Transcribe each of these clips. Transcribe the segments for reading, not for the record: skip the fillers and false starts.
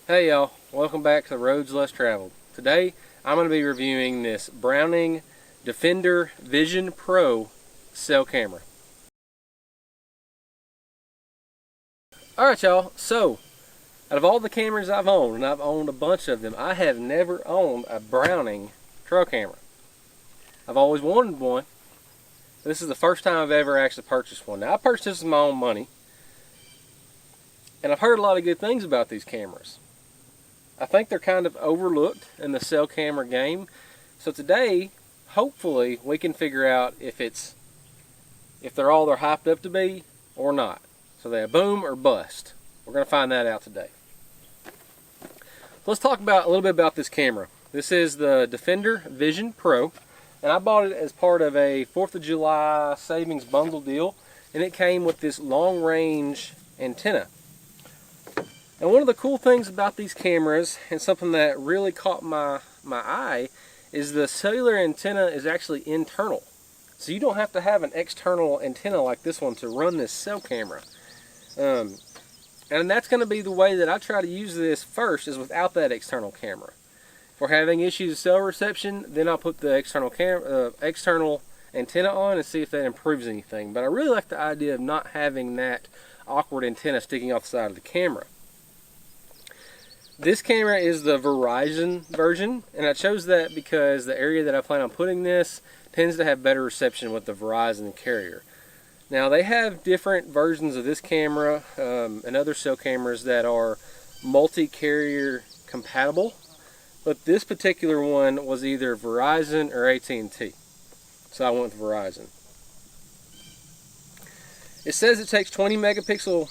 Hey y'all, welcome back to Roads Less Traveled. Today I'm going to be reviewing this Browning Defender Vision Pro cell camera. Alright y'all, so out of all the cameras I've owned, and I've owned a bunch of them, I have never owned a Browning trail camera. I've always wanted one. This is the first time I've ever actually purchased one. Now I purchased this with my own money, and I've heard a lot of good things about these cameras. I think they're kind of overlooked in the cell camera game. So today, hopefully, we can figure out if they're all they're hyped up to be or not. So they're boom or bust. We're going to find that out today. Let's talk about a little bit about this camera. This is the Defender Vision Pro, and I bought it as part of a 4th of July savings bundle deal, and it came with this long-range antenna. And one of the cool things about these cameras, and something that really caught my eye, is the cellular antenna is actually internal. So you don't have to have an external antenna like this one to run this cell camera. And that's going to be the way that I try to use this first, is without that external camera. If we're having issues with cell reception, then I'll put the external antenna on and see if that improves anything. But I really like the idea of not having that awkward antenna sticking off the side of the camera. This camera is the Verizon version, and I chose that because the area that I plan on putting this tends to have better reception with the Verizon carrier. Now they have different versions of this camera and other cell cameras that are multi-carrier compatible, but this particular one was either Verizon or AT&T, so I went with Verizon. It says it takes 20 megapixel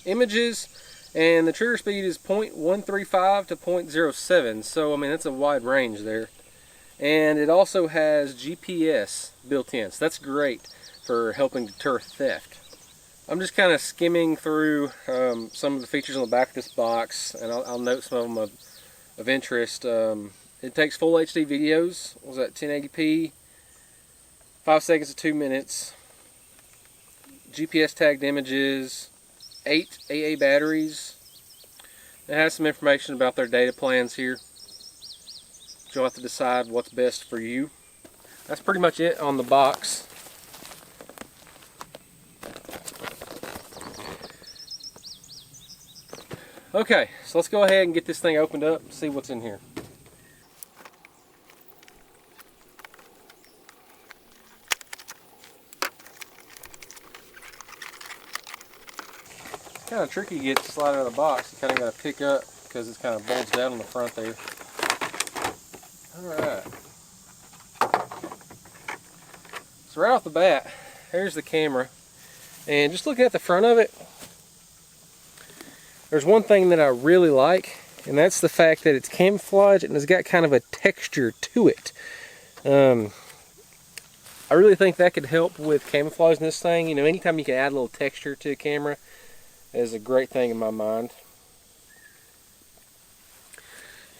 images, and the trigger speed is 0.135 to 0.07, so I mean that's a wide range there. And it also has GPS built in, so that's great for helping deter theft. I'm just kind of skimming through some of the features on the back of this box, and I'll note some of them of interest. It takes full HD videos. What was that, 1080p, 5 seconds to 2 minutes. GPS tagged images. 8 AA batteries. It has some information about their data plans here. You'll have to decide what's best for you. That's pretty much it on the box. Okay, so let's go ahead and get this thing opened up and see what's in here. Kind of tricky to get the slide out of the box. You kind of got to pick up because it's kind of bulged down on the front there. Alright. So right off the bat, here's the camera. And just looking at the front of it, there's one thing that I really like, and that's the fact that it's camouflage and it's got kind of a texture to it. I really think that could help with camouflaging this thing. You know, anytime you can add a little texture to a camera is a great thing in my mind.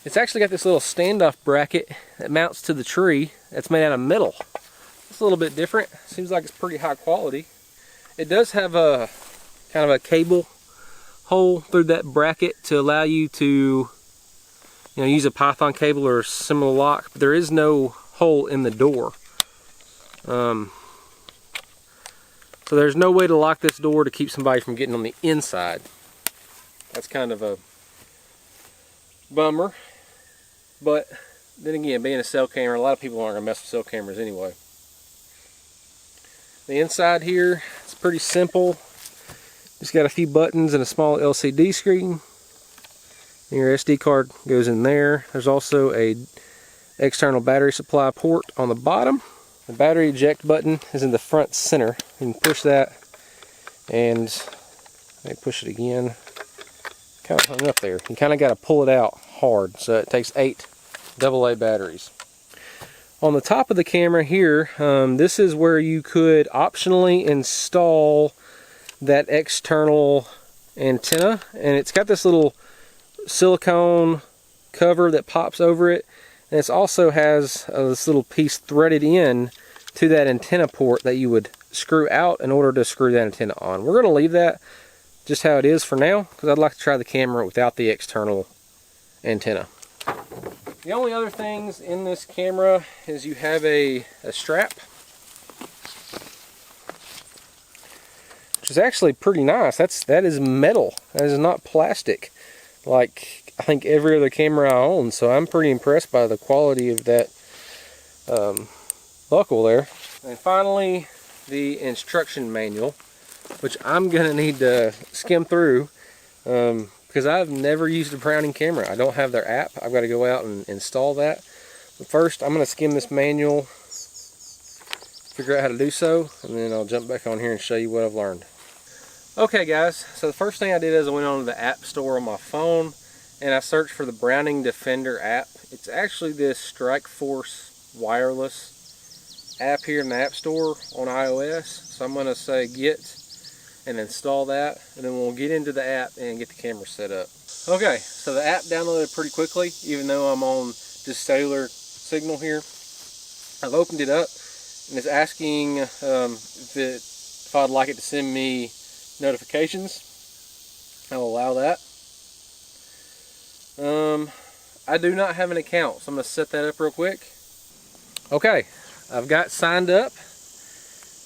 It's actually got this little standoff bracket that mounts to the tree that's made out of metal. It's a little bit different. Seems like it's pretty high quality. It does have a kind of a cable hole through that bracket to allow you to, use a Python cable or a similar lock, but there is no hole in the door. So there's no way to lock this door to keep somebody from getting on the inside. That's kind of a bummer. But then again, being a cell camera, a lot of people aren't going to mess with cell cameras anyway. The inside here, it's pretty simple. Just got a few buttons and a small LCD screen. And your SD card goes in there. There's also a external battery supply port on the bottom. The battery eject button is in the front center. You can push that, and let me push it again. Kind of hung up there. You kind of got to pull it out hard, so it takes 8 AA batteries. On the top of the camera here, this is where you could optionally install that external antenna, and it's got this little silicone cover that pops over it, and it also has this little piece threaded in to that antenna port that you would screw out in order to screw that antenna on. We're going to leave that just how it is for now, because I'd like to try the camera without the external antenna. The only other things in this camera is you have a strap, which is actually pretty nice. That is metal. That is not plastic, like I think every other camera I own. So I'm pretty impressed by the quality of that buckle there. And finally, the instruction manual, which I'm gonna need to skim through. Because I've never used a Browning camera. I don't have their app. I've got to go out and install that. But first, I'm going to skim this manual, figure out how to do so, and then I'll jump back on here and show you what I've learned. Okay guys, so the first thing I did is I went on to the app store on my phone and I searched for the Browning Defender app. It's actually this Strikeforce wireless app here in the app store on iOS. So I'm going to say get and install that, and then we'll get into the app and get the camera set up. Okay, so the app downloaded pretty quickly, even though I'm on just cellular signal here. I've opened it up, and it's asking if I'd like it to send me notifications. I'll allow that. I do not have an account, so I'm going to set that up real quick. Okay, I've got signed up.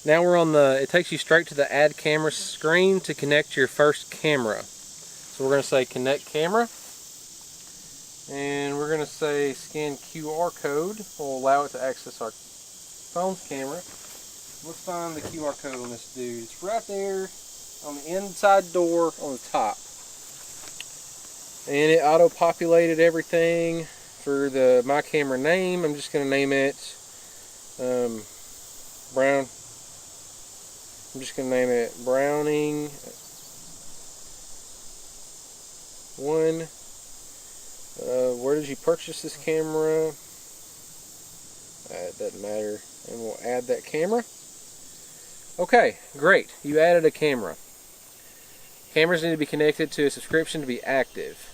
Now we're on it takes you straight to the add camera screen to connect your first camera. So we're going to say connect camera. And we're going to say scan QR code. Will allow it to access our phone's camera. Let's find the QR code on this dude. It's right there on the inside door on the top. And it auto-populated everything for my camera name. I'm just going to name it Brown. I'm just going to name it Browning 1. Where did you purchase this camera? It doesn't matter. And we'll add that camera. Okay, great. You added a camera. Cameras need to be connected to a subscription to be active.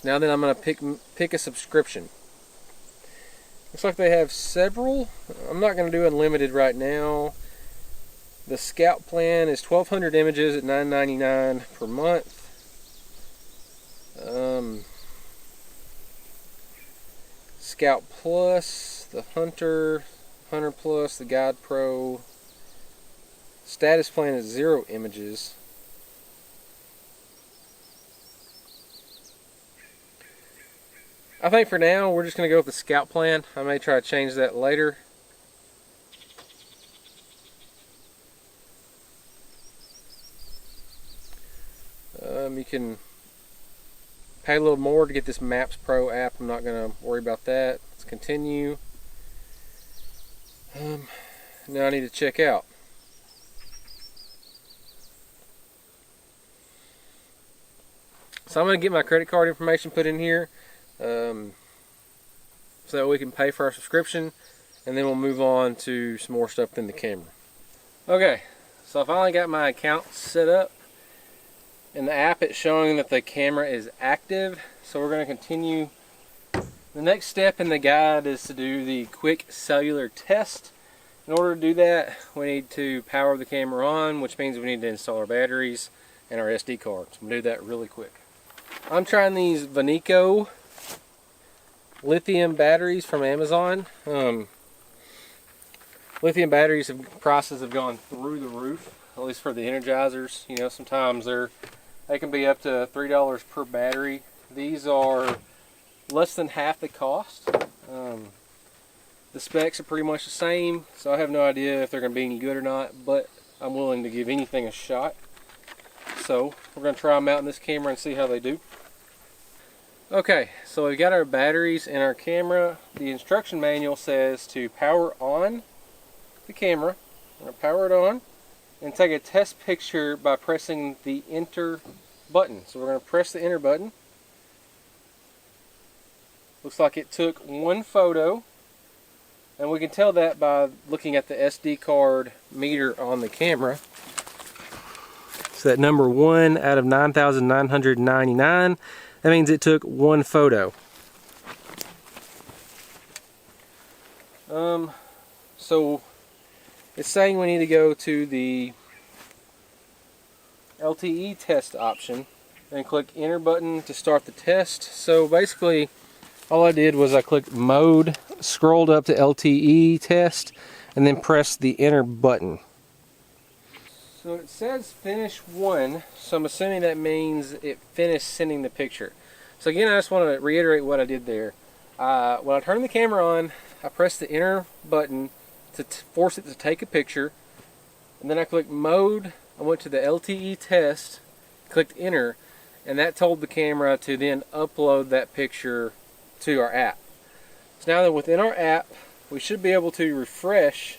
Now then I'm going to pick a subscription. Looks like they have several. I'm not going to do unlimited right now. The Scout plan is 1,200 images at $9.99 per month. Scout Plus, the Hunter Plus, the Guide Pro. Status plan is 0 images. I think for now we're just going to go with the Scout plan. I may try to change that later. You can pay a little more to get this Maps Pro app. I'm not going to worry about that. Let's continue. Now I need to check out. So I'm going to get my credit card information put in here. So that we can pay for our subscription, and then we'll move on to some more stuff in the camera. Okay, so I finally got my account set up. In the app it's showing that the camera is active, so we're going to continue. The next step in the guide is to do the quick cellular test. In order to do that, we need to power the camera on, which means we need to install our batteries and our SD cards. We'll do that really quick. I'm trying these Vanico lithium batteries from Amazon. Lithium batteries prices have gone through the roof, at least for the Energizers. You know, sometimes they can be up to $3 per battery. These are less than half the cost. The specs are pretty much the same, so I have no idea if they're going to be any good or not, but I'm willing to give anything a shot. So we're going to try them out in this camera and see how they do. Okay, so we've got our batteries in our camera. The instruction manual says to power on the camera. We're going to power it on and take a test picture by pressing the enter button. So we're going to press the enter button. Looks like it took one photo, and we can tell that by looking at the SD card meter on the camera. So that number 1 out of 9,999, that means it took one photo. So it's saying we need to go to the LTE test option and click enter button to start the test. So basically all I did was I clicked mode, scrolled up to LTE test, and then pressed the enter button. So it says finish 1, so I'm assuming that means it finished sending the picture. So again, I just want to reiterate what I did there. When I turned the camera on, I pressed the enter button to force it to take a picture, and then I clicked mode, I went to the LTE test, clicked enter, and that told the camera to then upload that picture to our app. So now that within our app, we should be able to refresh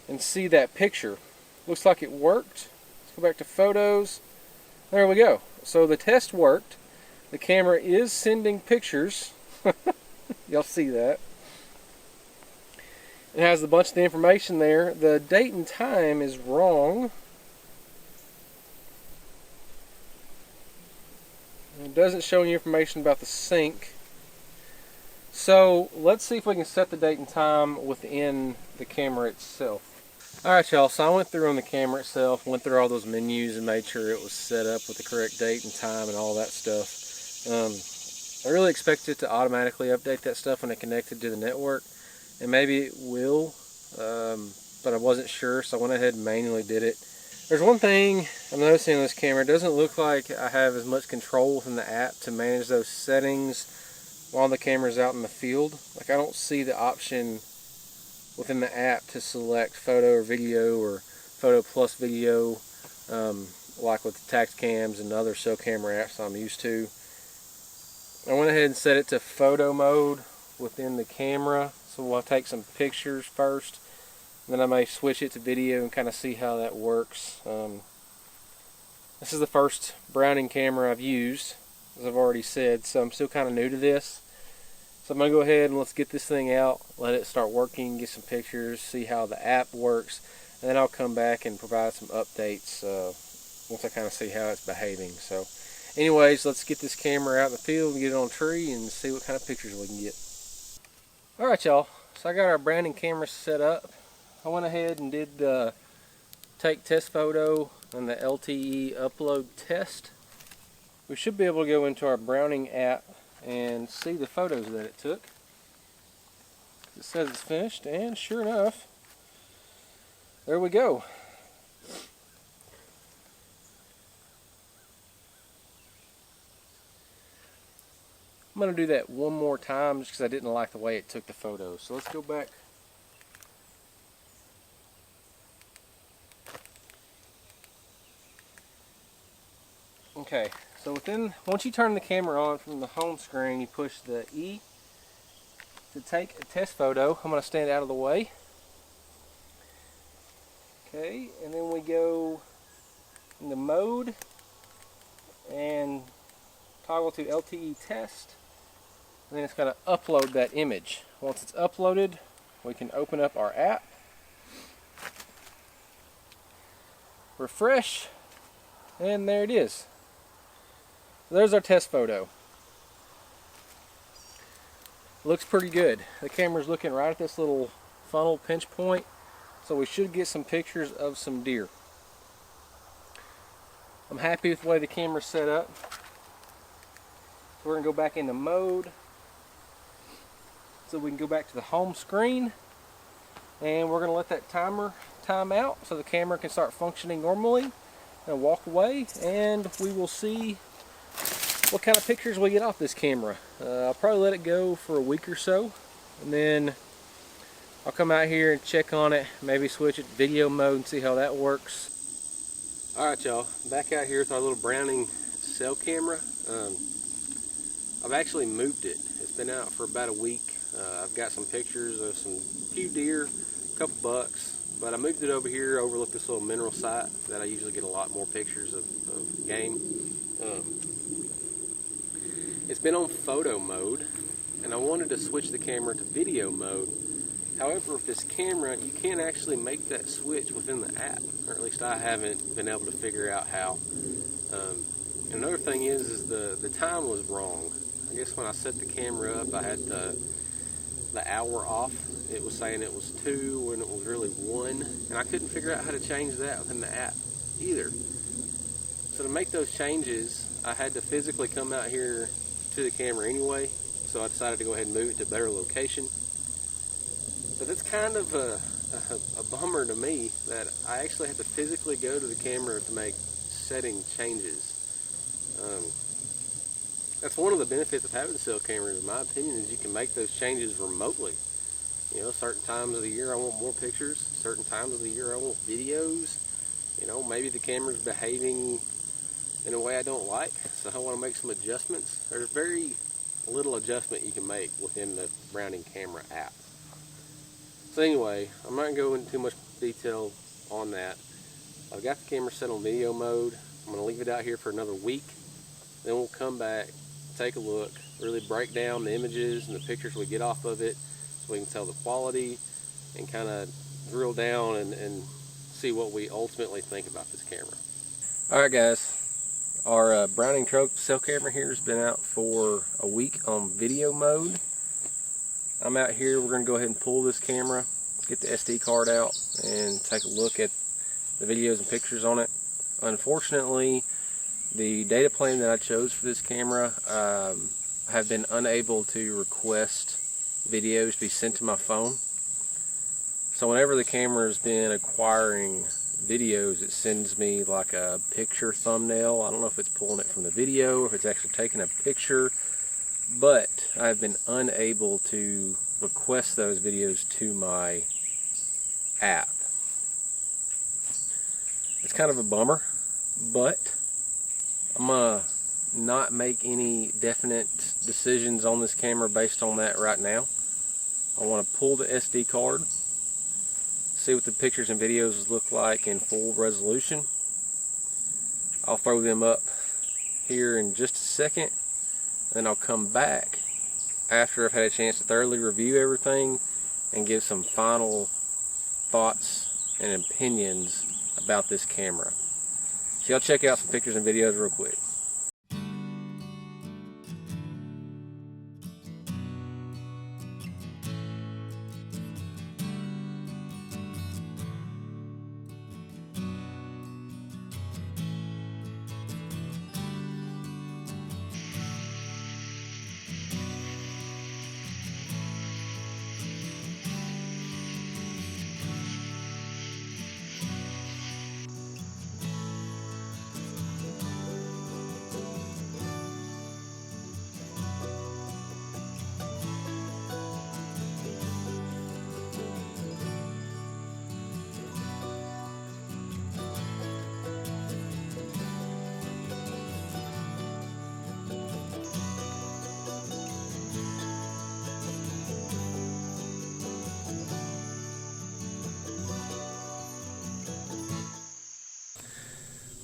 and see that picture. Looks like it worked. Let's go back to photos. There we go. So the test worked. The camera is sending pictures. Y'all see that. It has a bunch of the information there. The date and time is wrong. It doesn't show any information about the sync. So let's see if we can set the date and time within the camera itself. Alright y'all, so I went through on the camera itself, went through all those menus and made sure it was set up with the correct date and time and all that stuff. I really expected it to automatically update that stuff when it connected to the network, and maybe it will, but I wasn't sure, so I went ahead and manually did it. There's one thing I'm noticing on this camera. It doesn't look like I have as much control within the app to manage those settings while the camera's out in the field. Like, I don't see the option within the app to select photo or video or photo plus video, like with the Taxcams and other cell camera apps I'm used to. I went ahead and set it to photo mode within the camera, so we'll take some pictures first, and then I may switch it to video and kind of see how that works. This is the first Browning camera I've used, as I've already said, so I'm still kind of new to this. So I'm going to go ahead and let's get this thing out, let it start working, get some pictures, see how the app works, and then I'll come back and provide some updates once I kind of see how it's behaving. So anyways, let's get this camera out in the field and get it on a tree and see what kind of pictures we can get. Alright y'all, so I got our Browning camera set up. I went ahead and did the take test photo and the LTE upload test. We should be able to go into our Browning app and see the photos that it took. It says it's finished, and sure enough, there we go. I'm going to do that one more time just because I didn't like the way it took the photos. So let's go back. Okay, so once you turn the camera on from the home screen, you push the E to take a test photo. I'm going to stand out of the way. Okay, and then we go into mode and toggle to LTE test, and then it's going to upload that image. Once it's uploaded, we can open up our app, refresh, and there it is. So there's our test photo. Looks pretty good. The camera's looking right at this little funnel pinch point, so we should get some pictures of some deer. I'm happy with the way the camera's set up. We're going to go back into mode so we can go back to the home screen, and we're going to let that timer time out so the camera can start functioning normally, and walk away, and we will see what kind of pictures we get off this camera. I'll probably let it go for a week or so, and then I'll come out here and check on it, maybe switch it to video mode and see how that works. Alright y'all, back out here with our little Browning cell camera. I've actually moved it. It's been out for about a week. I've got some pictures of few deer, a couple bucks, but I moved it over here, overlooked this little mineral site that I usually get a lot more pictures of game. It's been on photo mode, and I wanted to switch the camera to video mode. However, with this camera, you can't actually make that switch within the app, or at least I haven't been able to figure out how. And another thing is the time was wrong. I guess when I set the camera up, I had the hour off. It was saying it was 2 when it was really 1, and I couldn't figure out how to change that within the app either. make those changes, I had to physically come out here to the camera anyway, so I decided to go ahead and move it to a better location. But it's kind of a bummer to me that I actually have to physically go to the camera to make setting changes. That's one of the benefits of having cell cameras, in my opinion, is you can make those changes remotely. You know, certain times of the year I want more pictures, certain times of the year I want videos. You know, maybe the camera's behaving in a way I don't like, so I want to make some adjustments. There's very little adjustment you can make within the Browning camera app. So anyway, I'm not going to go into too much detail on that. I've got the camera set on video mode. I'm going to leave it out here for another week. Then we'll come back, take a look, really break down the images and the pictures we get off of it so we can tell the quality and kind of drill down and see what we ultimately think about this camera. Alright guys, our Browning cell camera here has been out for a week on video mode. I'm out here, we're going to go ahead and pull this camera, get the SD card out and take a look at the videos and pictures on it. Unfortunately, the data plan that I chose for this camera, have been unable to request videos to be sent to my phone. So whenever the camera's been acquiring videos, it sends me like a picture thumbnail. I don't know if it's pulling it from the video or if it's actually taking a picture, but I've been unable to request those videos to my app. It's kind of a bummer, but I'm gonna not make any definite decisions on this camera based on that right now. I want to pull the SD card, see what the pictures and videos look like in full resolution. I'll throw them up here in just a second, then I'll come back after I've had a chance to thoroughly review everything and give some final thoughts and opinions about this camera. So y'all check out some pictures and videos real quick.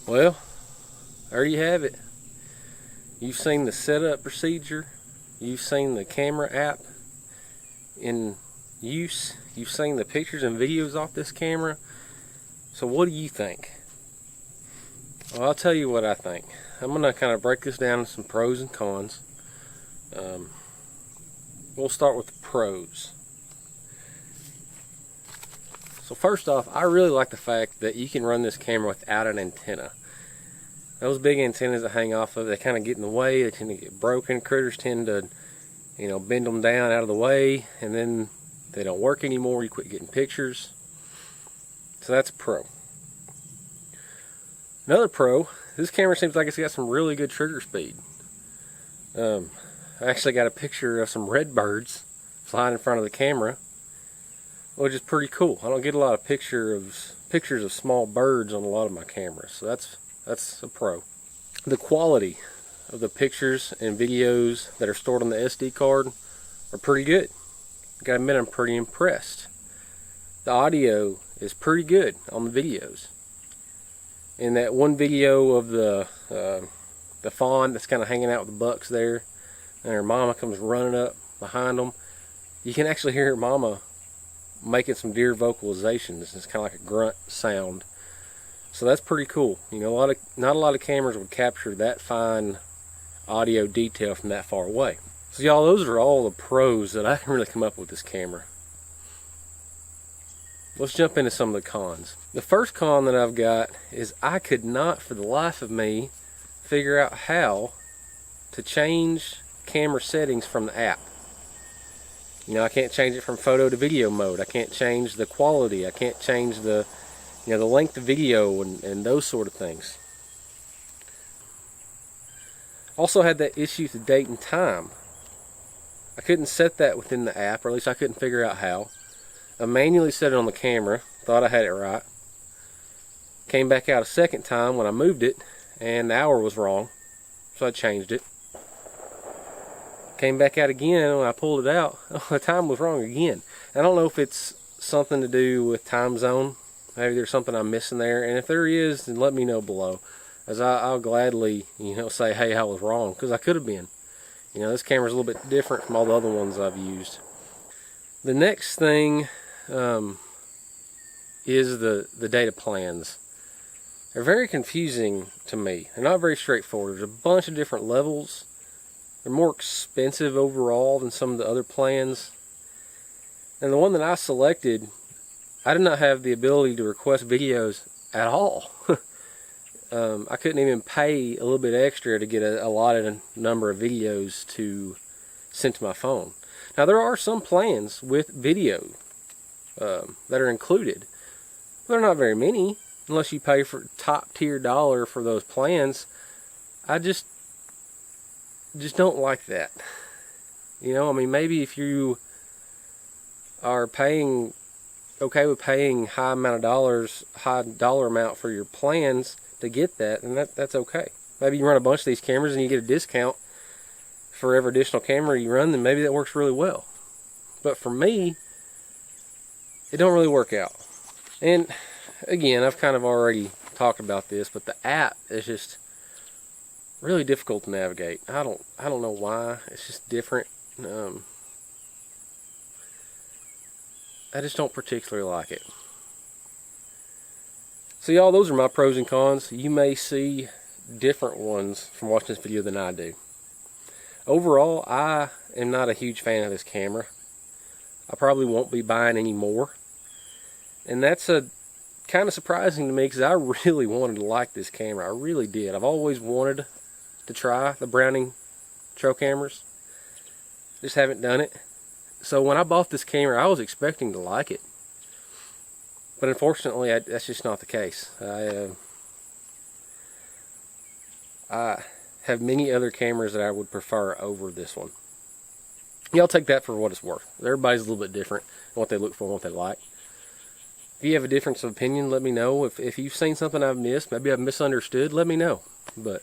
Well, there you have it. You've seen the setup procedure. You've seen the camera app in use. You've seen the pictures and videos off this camera. So what do you think? Well, I'll tell you what I think. I'm going to kind of break this down into some pros and cons. We'll start with the pros. So first off, I really like the fact that you can run this camera without an antenna. Those big antennas that hang off of it, they kind of get in the way, they tend to get broken. Critters tend to, bend them down out of the way, and then they don't work anymore, you quit getting pictures. So that's a pro. Another pro, this camera seems like it's got some really good trigger speed. I actually got a picture of some redbirds flying in front of the camera, which is pretty cool. I don't get a lot of pictures of small birds on a lot of my cameras, so that's a pro. The quality of the pictures and videos that are stored on the SD card are pretty good. I gotta admit, I'm pretty impressed. The audio is pretty good on the videos. In that one video of the fawn that's kind of hanging out with the bucks there, and her mama comes running up behind them, you can actually hear her mama making some deer vocalizations. It's kind of like a grunt sound. So that's pretty cool. Not a lot of cameras would capture that fine audio detail from that far away. So y'all, those are all the pros that I can really come up with this camera. Let's jump into some of the cons. The first con that I've got is I could not for the life of me figure out how to change camera settings from the app. You know, I can't change it from photo to video mode. I can't change the quality. I can't change the, you know, the length of video and those sort of things. Also had that issue with the date and time. I couldn't set that within the app, or at least I couldn't figure out how. I manually set it on the camera, thought I had it right. Came back out a second time when I moved it, and the hour was wrong, so I changed it. Came back out again when I pulled it out, the time was wrong again. I don't know if it's something to do with time zone. Maybe there's something I'm missing there, and if there is, then let me know below, as I'll gladly, you know, say, hey, I was wrong, because I could have been. You know, this camera's a little bit different from all the other ones I've used. The next thing is the data plans. They're very confusing to me. They're not very straightforward. There's a bunch of different levels. They're more expensive overall than some of the other plans. And the one that I selected, I did not have the ability to request videos at all. I couldn't even pay a little bit extra to get a allotted number of videos to send to my phone. Now there are some plans with video that are included. They're not very many, unless you pay for top tier dollar for those plans. I just don't like that. You know, I mean, maybe if you are paying, okay with paying high dollar amount for your plans to get that, and that's okay. Maybe you run a bunch of these cameras and you get a discount for every additional camera you run, then maybe that works really well. But for me, it don't really work out. And again, I've kind of already talked about this, but the app is just really difficult to navigate. I don't know why. It's just different. I just don't particularly like it. So y'all, those are my pros and cons. You may see different ones from watching this video than I do. Overall, I am not a huge fan of this camera. I probably won't be buying any more. And that's kind of surprising to me, because I really wanted to like this camera. I really did. I've always wanted to try the Browning trail cameras. Just haven't done it. So when I bought this camera, I was expecting to like it. But unfortunately, that's just not the case. I have many other cameras that I would prefer over this one. Y'all take that for what it's worth. Everybody's a little bit different in what they look for and what they like. If you have a difference of opinion, let me know. If you've seen something I've missed, maybe I've misunderstood, let me know. But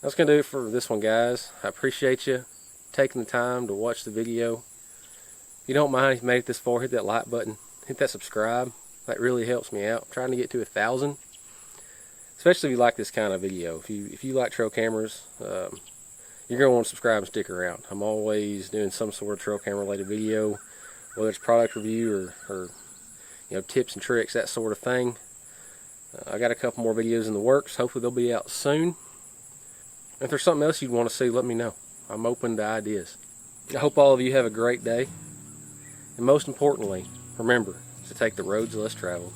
that's going to do it for this one, guys. I appreciate you taking the time to watch the video. If you don't mind, if you made it this far, hit that like button. Hit that subscribe. That really helps me out. I'm trying to get to 1,000. Especially if you like this kind of video. If you like trail cameras, you're going to want to subscribe and stick around. I'm always doing some sort of trail camera related video, whether it's product review or you know, tips and tricks, that sort of thing. I got a couple more videos in the works. Hopefully they'll be out soon. If there's something else you'd want to see, let me know. I'm open to ideas. I hope all of you have a great day. And most importantly, remember to take the roads less traveled.